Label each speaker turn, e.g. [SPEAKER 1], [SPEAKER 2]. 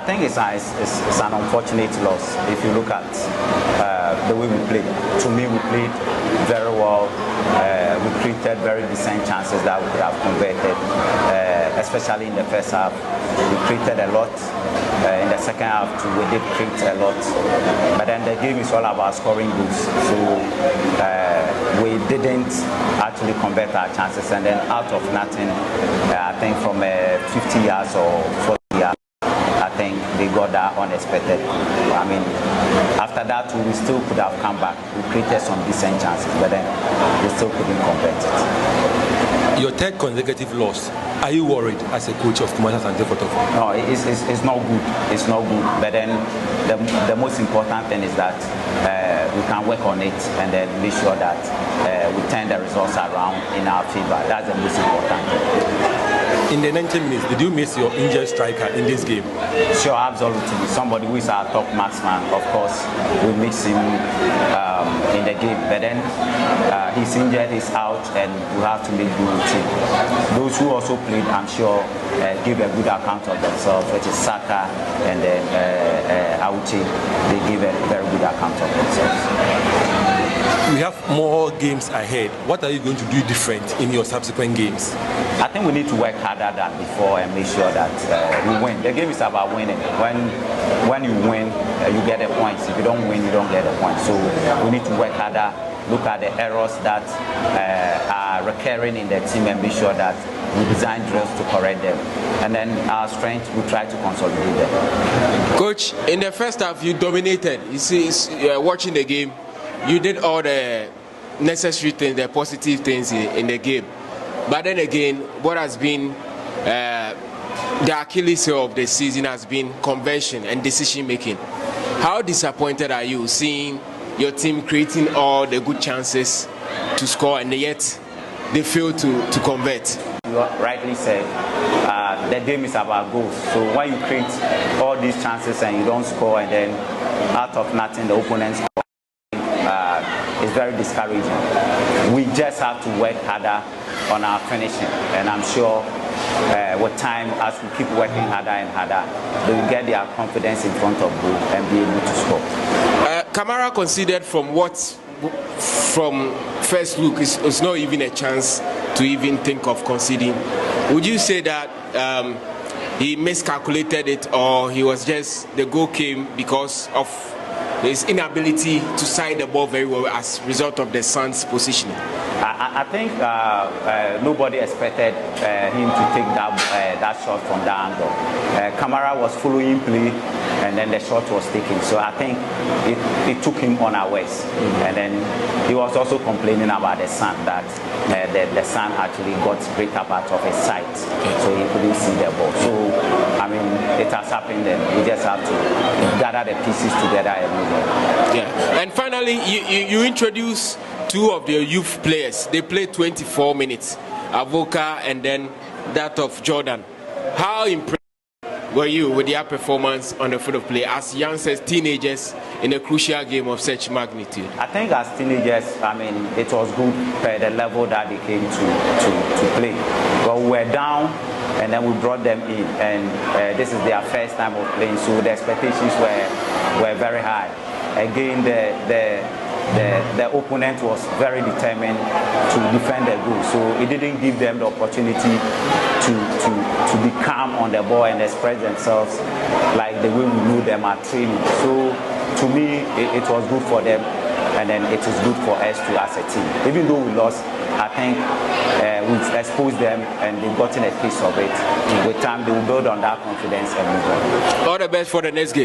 [SPEAKER 1] think it's an unfortunate loss. If you look at the way we played, to me we played very well. We created very decent chances that we could have converted, especially in the first half. We created a lot. In the second half too, we did create a lot. But then the game is all about scoring goals. So we didn't actually convert our chances, and then out of nothing, I think from 50 yards or 40 yards, I think they got that unexpected. I mean, after that, we still could have come back. We created some decent chances, but then we still couldn't convert it.
[SPEAKER 2] Your third consecutive loss. Are you worried as a coach of ASANTE KOTOKO?
[SPEAKER 1] No, it's not good. It's not good. But then the most important thing is that we can work on it and then make sure that we turn the results around in our favor. That's the most important thing.
[SPEAKER 2] In the 90 minutes, did you miss your injured striker in this game?
[SPEAKER 1] Sure, absolutely. Somebody who is our top marksman, of course, we miss him in the game. But then he's injured, he's out, and we have to make do with him. Those who also played, I'm sure, give a good account of themselves, which is Saka and then Auchi. They give a very good account of themselves.
[SPEAKER 2] We have more games ahead. What are you going to do different in your subsequent games?
[SPEAKER 1] I think we need to work harder than before and make sure that we win. The game is about winning. When you win, you get the points. If you don't win, you don't get the points. So we need to work harder, look at the errors that are recurring in the team and be sure that we design drills to correct them. And then our strength, we try to consolidate them.
[SPEAKER 3] Coach, in the first half, you dominated. You see, watching the game, you did all the necessary things, the positive things in the game. But then again, what has been the Achilles heel of the season has been conversion and decision making. How disappointed are you seeing your team creating all the good chances to score and yet they fail to convert?
[SPEAKER 1] You rightly said, the game is about goals. So when you create all these chances and you don't score, and then out of nothing the opponents score, it's very discouraging. We just have to work harder on our finishing, and I'm sure with time, as we keep working harder and harder, they will get their confidence in front of goal and be able to score.
[SPEAKER 3] Camara considered from first look, it's not even a chance to even think of conceding. Would you say that he miscalculated it, or he was just, the goal came because of his inability to side the ball very well as a result of the Suns' positioning?
[SPEAKER 1] I think nobody expected him to take that shot from that angle. Camara was following play, and then the shot was taken. So I think it took him unawares. And then he was also complaining about the sun, that the sun actually got break up out of his sight, so he couldn't see the ball. So I mean, it has happened, and we just have to gather the pieces together and move on.
[SPEAKER 3] Yeah. And finally, you introduce two of the youth players. They played 24 minutes, Avoka and then that of Jordan. How impressed were you with their performance on the field of play as young as teenagers in a crucial game of such magnitude?
[SPEAKER 1] I think as teenagers, I mean, it was good at the level that they came to play. But we were down, and then we brought them in, and this is their first time of playing, so the expectations were very high. Again, the opponent was very determined to defend the goal, so it didn't give them the opportunity to be calm on the ball and express themselves like the way we know them at training. So to me, it was good for them, and then it is good for us too as a team. Even though we lost, I think we've exposed them and they've gotten a piece of it. With time, they will build on that confidence and move on.
[SPEAKER 3] All the best for the next game.